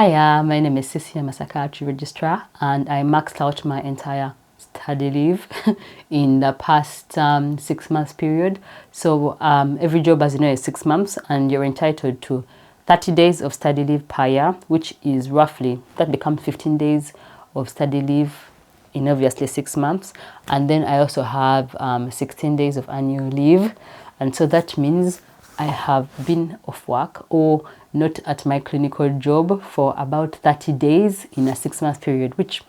Hiya, my name is Sissy. I'm a psychiatry registrar and I maxed out my entire study leave in the past 6 months period. So every job, as you know, is 6 months and you're entitled to 30 days of study leave per year, which is roughly, that becomes 15 days of study leave in obviously 6 months. And then I also have 16 days of annual leave. And so that means I have been off work or not at my clinical job for about 30 days in a 6 month period, which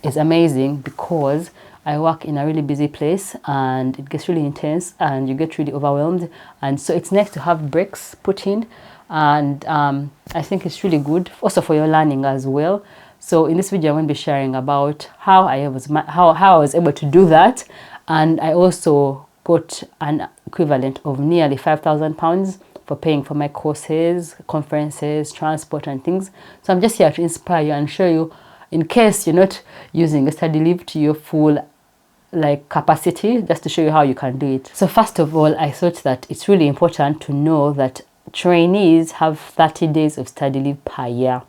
is amazing because I work in a really busy place and it gets really intense and you get really overwhelmed. And so it's nice to have breaks put in. And I think it's really good also for your learning as well. So in this video, I'm going to be sharing about how I was able to do that. And I also got an equivalent of nearly £5,000 for paying for my courses, conferences, transport and things. So I'm just here to inspire you and show you, in case you're not using a study leave to your full capacity, just to show you how you can do it. So first of all, I thought that it's really important to know that trainees have 30 days of study leave per year.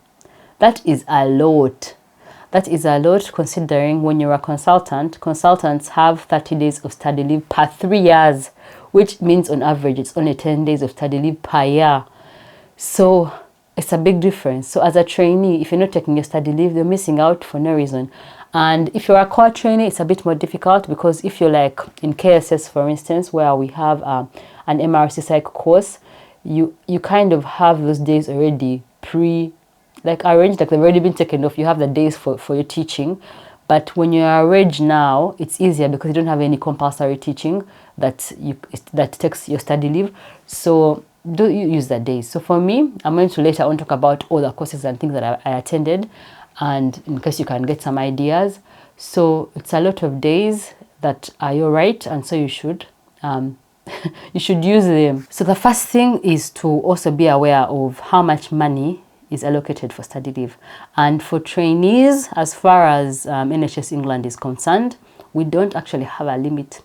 That is a lot. That is a lot considering when you're a consultant, consultants have 30 days of study leave per 3 years, which means on average it's only 10 days of study leave per year. So it's a big difference. So as a trainee, if you're not taking your study leave, you're missing out for no reason. And if you're a core trainee, it's a bit more difficult because if you're like in KSS, for instance, where we have an MRC psych course, you kind of have those days already arranged, like they've already been taken off. You have the days for your teaching. But when you're a reg now, it's easier because you don't have any compulsory teaching that takes your study leave. So do you use the days? So for me, I'm going to later on talk about all the courses and things that I attended, and in case you can get some ideas. So it's a lot of days that are your right, and so you should you should use them. So the first thing is to also be aware of how much money is allocated for study leave. And for trainees, as far as NHS England is concerned, we don't actually have a limit.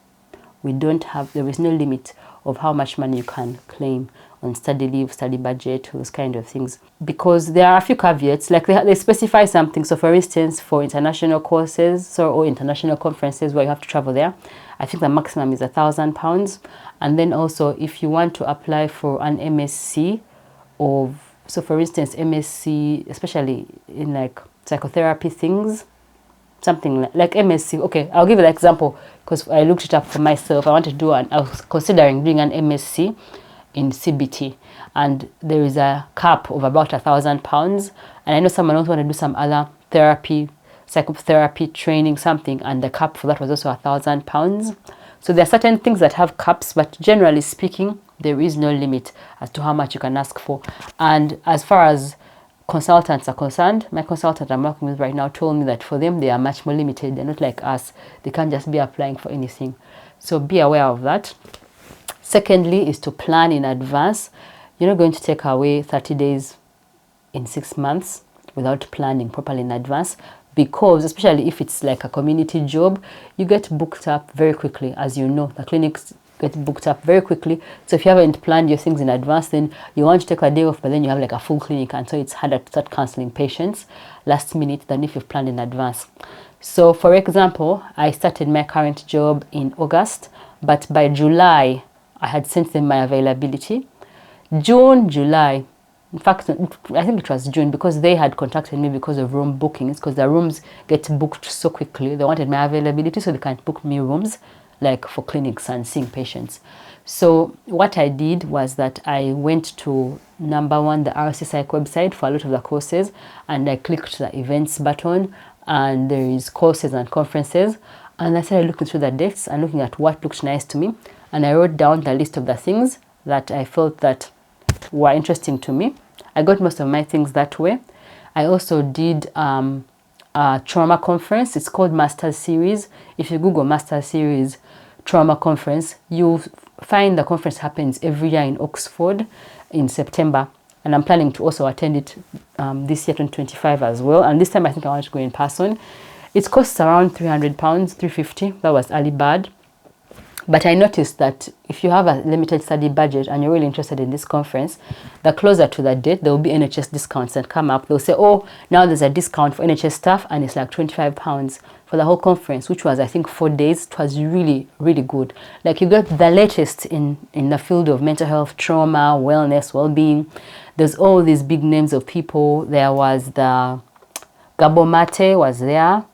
There is no limit of how much money you can claim on study leave, study budget, those kind of things. Because there are a few caveats, like they specify something. So for instance, for international courses or international conferences where you have to travel there, I think the maximum is £1,000. And then also if you want to apply for an MSc so for instance, MSc, especially in like psychotherapy things, something like MSc. Okay, I'll give you an example because I looked it up for myself. I was considering doing an MSc in CBT, and there is a cap of about £1,000. And I know someone else wanted to do some other therapy, psychotherapy training, something, and the cap for that was also £1,000. So there are certain things that have caps, but generally speaking, there is no limit as to how much you can ask for. And as far as consultants are concerned, my consultant I'm working with right now told me that for them, they are much more limited. They're not like us. They can't just be applying for anything. So be aware of that. Secondly is to plan in advance. You're not going to take away 30 days in 6 months without planning properly in advance, because especially if it's like a community job, you get booked up very quickly. As you know, the clinics get booked up very quickly. So if you haven't planned your things in advance, then you want to take a day off, but then you have like a full clinic, and so it's harder to start cancelling patients last minute than if you've planned in advance. So for example, I started my current job in August, but by July, I had sent them my availability. June, July, in fact, I think it was June, because they had contacted me because of room bookings, because the rooms get booked so quickly. They wanted my availability so they can book me rooms like for clinics and seeing patients. So what I did was that I went to number one, the RC Psych website for a lot of the courses, and I clicked the events button, and there is courses and conferences, and I started looking through the dates and looking at what looked nice to me, and I wrote down the list of the things that I felt that were interesting to me. I got most of my things that way. I also did a trauma conference. It's called Master Series. If you Google Master Series Trauma Conference, you'll find the conference happens every year in Oxford in September. And I'm planning to also attend it this year, 2025 as well. And this time I think I want to go in person. It costs around £300, £350. That was early bird. But I noticed that if you have a limited study budget and you're really interested in this conference, the closer to that date, there will be NHS discounts that come up. They'll say, oh, now there's a discount for NHS staff, and it's like £25 for the whole conference, which was, I think, 4 days. It was really, really good. Like, you got the latest in the field of mental health, trauma, wellness, well-being. There's all these big names of people. There was the Gabo Mate was there.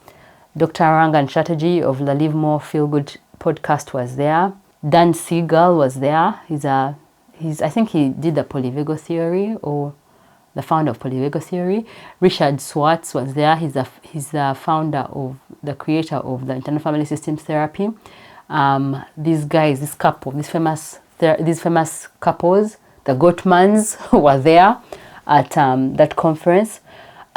Dr. Rangan Chatterjee of the Live More Feel Good podcast was there. Dan Siegel was there. I think he did the polyvagal theory, or the founder of polyvagal theory. Richard Swartz was there. He's the founder of, the creator of the internal family systems therapy. These guys, this couple, these famous couples, the Gottmans, were there at that conference.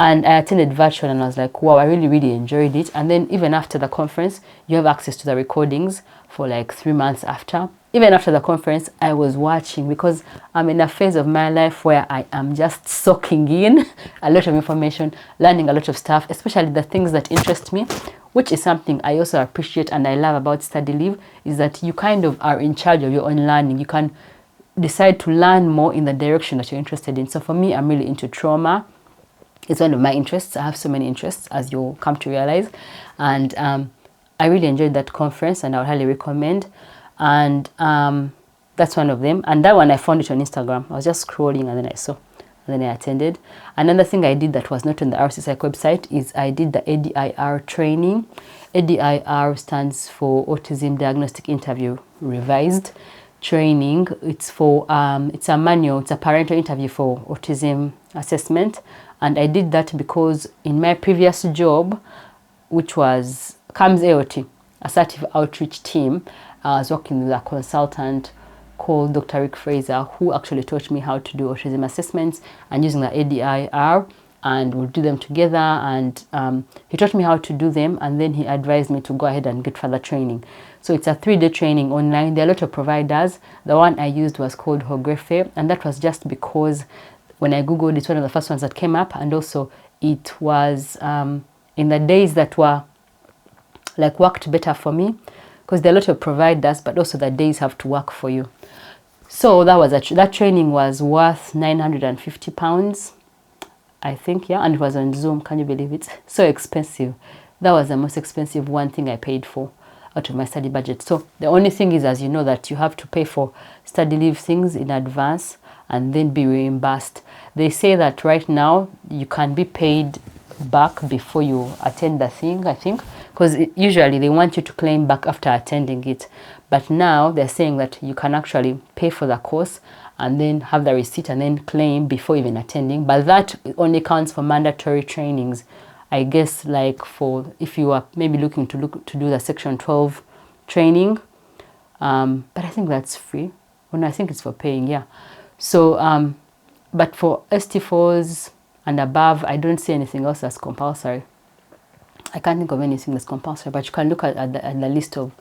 And I attended virtual, and I was like, wow, I really, really enjoyed it. And then even after the conference, you have access to the recordings for like 3 months after. Even after the conference, I was watching, because I'm in a phase of my life where I am just soaking in a lot of information, learning a lot of stuff, especially the things that interest me, which is something I also appreciate and I love about Study Live, is that you kind of are in charge of your own learning. You can decide to learn more in the direction that you're interested in. So for me, I'm really into trauma. It's one of my interests. I have so many interests, as you'll come to realize. And I really enjoyed that conference, and I would highly recommend. And that's one of them. And that one, I found it on Instagram. I was just scrolling, and then I saw, and then I attended. Another thing I did that was not on the RC Psych website is I did the ADIR training. ADIR stands for Autism Diagnostic Interview Revised training. It's for it's a manual, it's a parental interview for autism assessment. And I did that because in my previous job, which was CAMS AOT, Assertive Outreach Team, I was working with a consultant called Dr. Rick Fraser, who actually taught me how to do autism assessments and using the ADIR, and we'll do them together. And he taught me how to do them, and then he advised me to go ahead and get further training. So it's a 3-day training online. There are a lot of providers. The one I used was called Hogrefe, and that was just because when I Googled, it's one of the first ones that came up, and also it was in the days that were like worked better for me, because there are a lot of providers, but also the days have to work for you. So that was that training was worth £950, I think, yeah, and it was on Zoom. Can you believe it? So expensive. That was the most expensive one thing I paid for out of my study budget. So the only thing is, as you know, that you have to pay for Study Live things in advance and then be reimbursed. They say that right now you can be paid back before you attend the thing, I think, because usually they want you to claim back after attending it. But now they're saying that you can actually pay for the course and then have the receipt and then claim before even attending. But that only counts for mandatory trainings. I guess like for if you are maybe looking to do the Section 12 training. But I think that's free. Well, no, I think it's for paying, yeah. So, but for ST4s and above, I don't see anything else that's compulsory. I can't think of anything that's compulsory, but you can look at the list of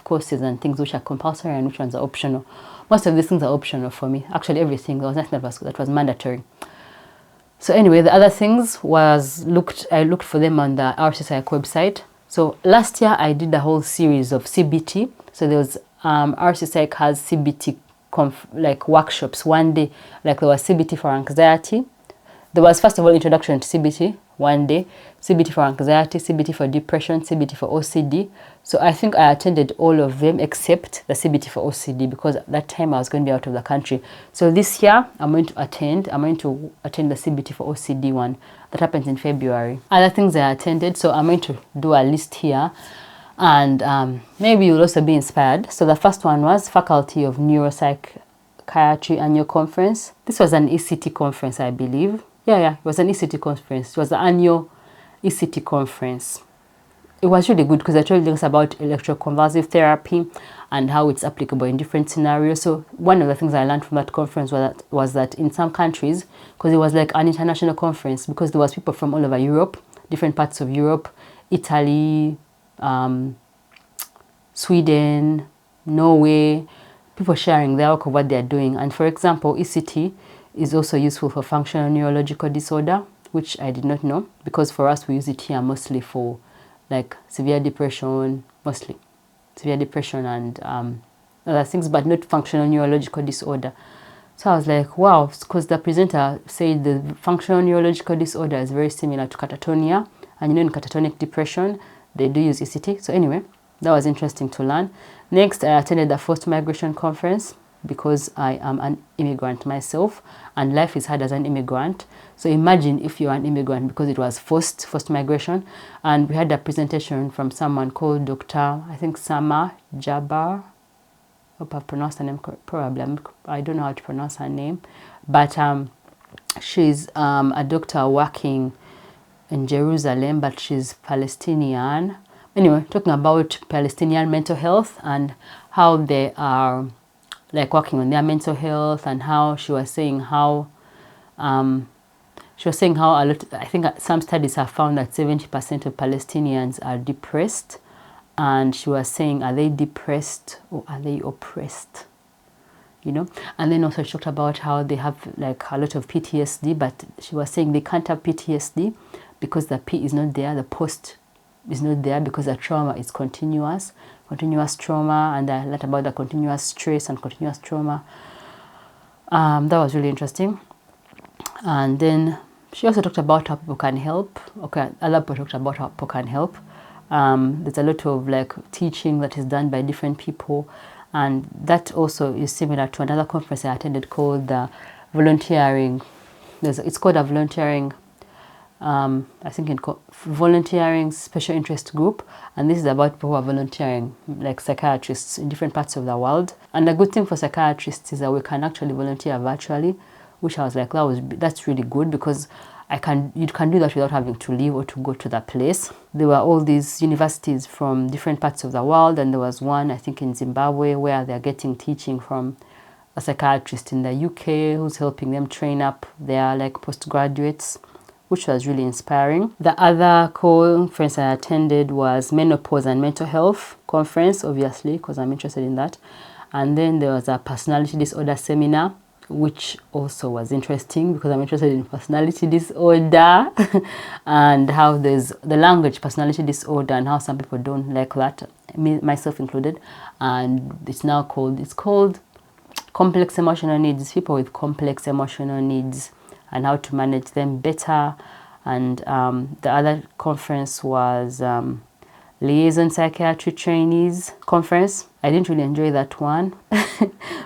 courses and things which are compulsory and which ones are optional. Most of these things are optional for me. Actually, everything. There was nothing that was mandatory. So anyway, the other things was I looked for them on the RC Psych website. So last year I did the whole series of CBT. So there was RC Psych has CBT like workshops one day. Like there was CBT for anxiety. There was first of all introduction to CBT one day, CBT for anxiety, CBT for depression, CBT for OCD. So I think I attended all of them except the CBT for OCD, because at that time I was going to be out of the country. So this year I'm going to attend the CBT for OCD one that happens in February. Other things I attended, so I'm going to do a list here, and maybe you'll also be inspired. So the first one was Faculty of Neuropsychiatry Annual Conference. This was an ECT conference, I believe. Yeah, it was an ECT conference. It was the annual ECT conference. It was really good because I told you about electroconvulsive therapy and how it's applicable in different scenarios. So one of the things I learned from that conference was that in some countries, because it was like an international conference, because there was people from all over Europe, different parts of Europe, Italy, Sweden, Norway, people sharing their work of what they're doing. And for example, ECT is also useful for functional neurological disorder, which I did not know, because for us we use it here mostly for like severe depression and other things, but not functional neurological disorder. So I was like, wow, because the presenter said the functional neurological disorder is very similar to catatonia. And you know, in catatonic depression, they do use ECT. So anyway, that was interesting to learn. Next, I attended the Forced Migration Conference because I am an immigrant myself and life is hard as an immigrant. So imagine if you're an immigrant, because it was forced migration. And we had a presentation from someone called Dr. I think Sama Jabbar. Hope I've pronounced her name probably. I don't know how to pronounce her name. But she's a doctor working in Jerusalem, but she's Palestinian. Anyway, talking about Palestinian mental health and how they are like working on their mental health, and how she was saying how a lot, I think some studies have found that 70% of Palestinians are depressed. And she was saying, are they depressed or are they oppressed? You know, and then also she talked about how they have like a lot of PTSD, but she was saying they can't have PTSD because the P is not there, the post is not there, because the trauma is continuous trauma, and a lot about the continuous stress and continuous trauma. That was really interesting. And then she also talked about how people can help. Okay, other people talked about how people can help. There's a lot of like teaching that is done by different people, and that also is similar to another conference I attended called the volunteering. It's called a volunteering. I think in volunteering special interest group, and this is about people who are volunteering, like psychiatrists in different parts of the world. And the good thing for psychiatrists is that we can actually volunteer virtually, which I was like, that's really good, because you can do that without having to leave or to go to the place. There were all these universities from different parts of the world, and there was one I think in Zimbabwe where they're getting teaching from a psychiatrist in the UK who's helping them train up their like postgraduates, which was really inspiring. The other conference I attended was Menopause and Mental Health Conference, obviously, because I'm interested in that. And then there was a personality disorder seminar, which also was interesting because I'm interested in personality disorder and how there's the language personality disorder and how some people don't like that, me, myself included. And it's called complex emotional needs, people with complex emotional needs, and how to manage them better. And the other conference was Liaison Psychiatry Trainees Conference. I didn't really enjoy that one.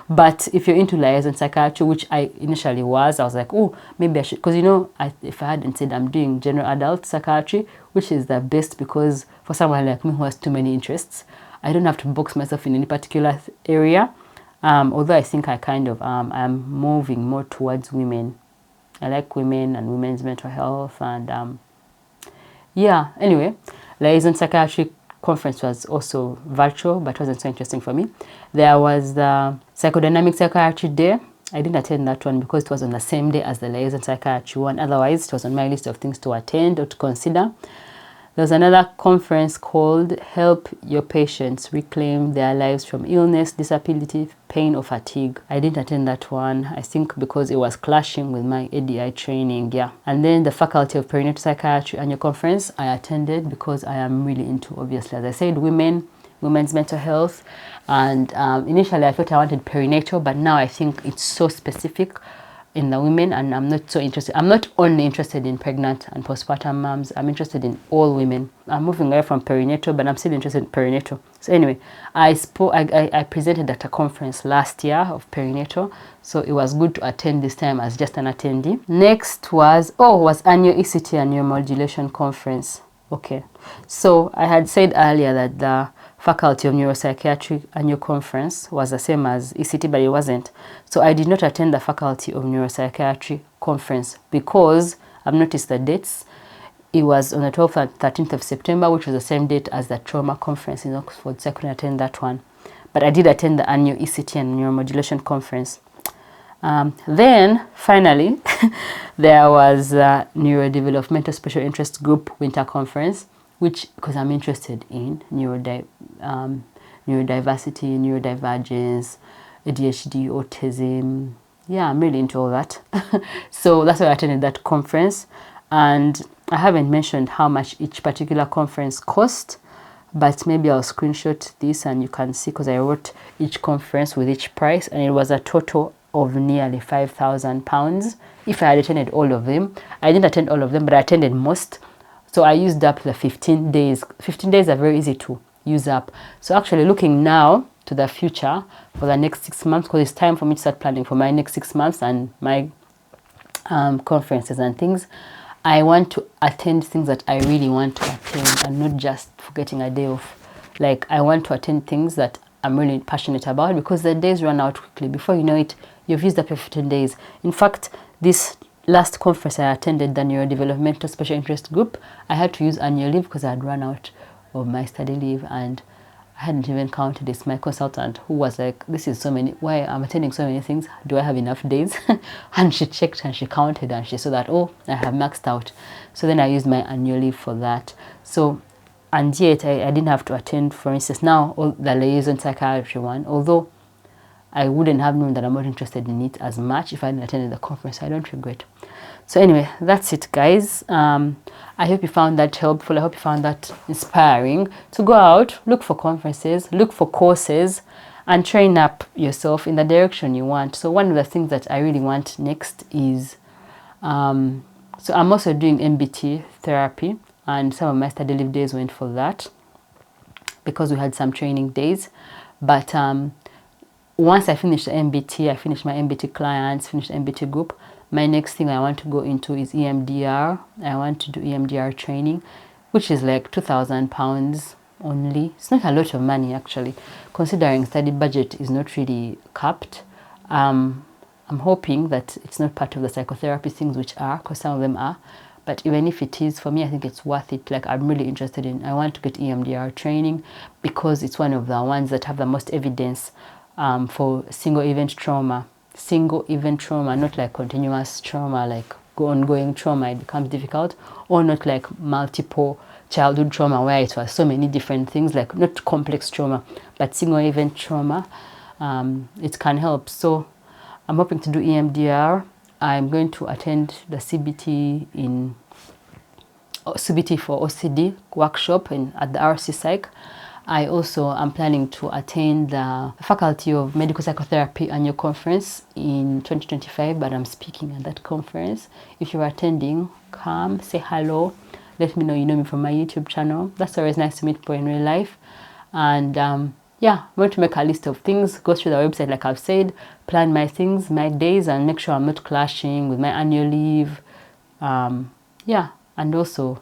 But if you're into liaison psychiatry, which I initially was, I was like, oh, maybe I should, because you know, if I hadn't said I'm doing general adult psychiatry, which is the best, because for someone like me who has too many interests, I don't have to box myself in any particular area. Although I think I kind of I'm moving more towards women. I like women and women's mental health, and yeah, anyway, Liaison Psychiatry Conference was also virtual, but wasn't so interesting for me. There was the Psychodynamic Psychiatry Day. I didn't attend that one because it was on the same day as the Liaison Psychiatry one. Otherwise, it was on my list of things to attend or to consider. There was another conference called Help Your Patients Reclaim Their Lives from Illness, Disability, Pain or Fatigue. I didn't attend that one, I think because it was clashing with my ADI training, yeah. And then the Faculty of Perinatal Psychiatry Annual Conference I attended because I am really into, obviously, as I said, women's mental health. And initially I thought I wanted perinatal, but now I think it's so specific in the women, and I'm not so interested. I'm not only interested in pregnant and postpartum moms. I'm interested in all women. I'm moving away from perinatal, but I'm still interested in perinatal. So anyway, I presented at a conference last year of perinatal, so it was good to attend this time as just an attendee. Next was annual ECT and neuromodulation conference. Okay, so I had said earlier that the Faculty of Neuropsychiatry Annual Conference was the same as ECT, but it wasn't. So I did not attend the Faculty of Neuropsychiatry Conference because I've noticed the dates. It was on the 12th and 13th of September, which was the same date as the Trauma Conference in Oxford, so I couldn't attend that one. But I did attend the annual ECT and Neuromodulation Conference. Then, finally, there was a Neurodevelopmental Special Interest Group Winter Conference, which, because I'm interested in neurodiversity, neurodivergence, ADHD, autism. Yeah, I'm really into all that. So that's why I attended that conference. And I haven't mentioned how much each particular conference cost. but maybe I'll screenshot this and you can see, because I wrote each conference with each price, and it was a total of nearly £5,000 if I had attended all of them. I didn't attend all of them, but I attended most. So I used up the 15 days. 15 days are very easy to use up. So actually looking now to the future for the next 6 months, because it's time for me to start planning for my next 6 months and my conferences and things. I want to attend things that I really want to attend, and not just forgetting a day off. Like, I want to attend things that I'm really passionate about, because the days run out quickly. Before you know it, you've used up your 15 days. In fact, this last conference I attended, the Neurodevelopmental Special Interest Group, I had to use annual leave because I had run out of my study leave, and I hadn't even counted this. My consultant, who was like, this is so many, why I'm attending so many things, do I have enough days? And she checked and she counted and she saw that, oh, I have maxed out. So then I used my annual leave for that. So, and yet I didn't have to attend, for instance, now all the liaison psychiatry one, although I wouldn't have known that I'm not interested in it as much if I hadn't attended the conference. I don't regret. So anyway, that's it, guys. I hope you found that helpful. I hope you found that inspiring to go out, look for conferences, look for courses, and train up yourself in the direction you want. So one of the things that I really want next is, so I'm also doing MBT therapy, and some of my study leave days went for that because we had some training days. But once I finish the MBT, I finish my MBT clients, finish the MBT group, my next thing I want to go into is EMDR. I want to do EMDR training, which is like £2,000 only. It's not a lot of money, actually, considering study budget is not really capped. I'm hoping that it's not part of the psychotherapy things, which are, because some of them are. But even if it is, for me, I think it's worth it. Like, I'm really interested in, I want to get EMDR training because it's one of the ones that have the most evidence for single event trauma. Single event trauma, not like continuous trauma, like ongoing trauma, it becomes difficult, or not like multiple childhood trauma where it was so many different things, like not complex trauma, but single event trauma. It can help. So I'm hoping to do EMDR. I'm going to attend the CBT for OCD workshop at the RC Psych. I also am planning to attend the Faculty of Medical Psychotherapy annual conference in 2025, but I'm speaking at that conference. If you're attending, come, say hello, let me know you know me from my YouTube channel. That's always nice to meet people in real life. And yeah, I'm going to make a list of things, go through the website like I've said, plan my things, my days, and make sure I'm not clashing with my annual leave. Yeah, and also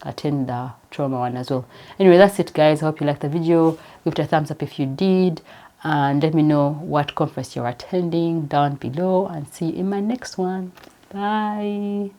attend the trauma one as well. Anyway, that's it, guys. I hope you liked the video. Give it a thumbs up if you did, and let me know what conference you're attending down below, and see you in my next one. Bye.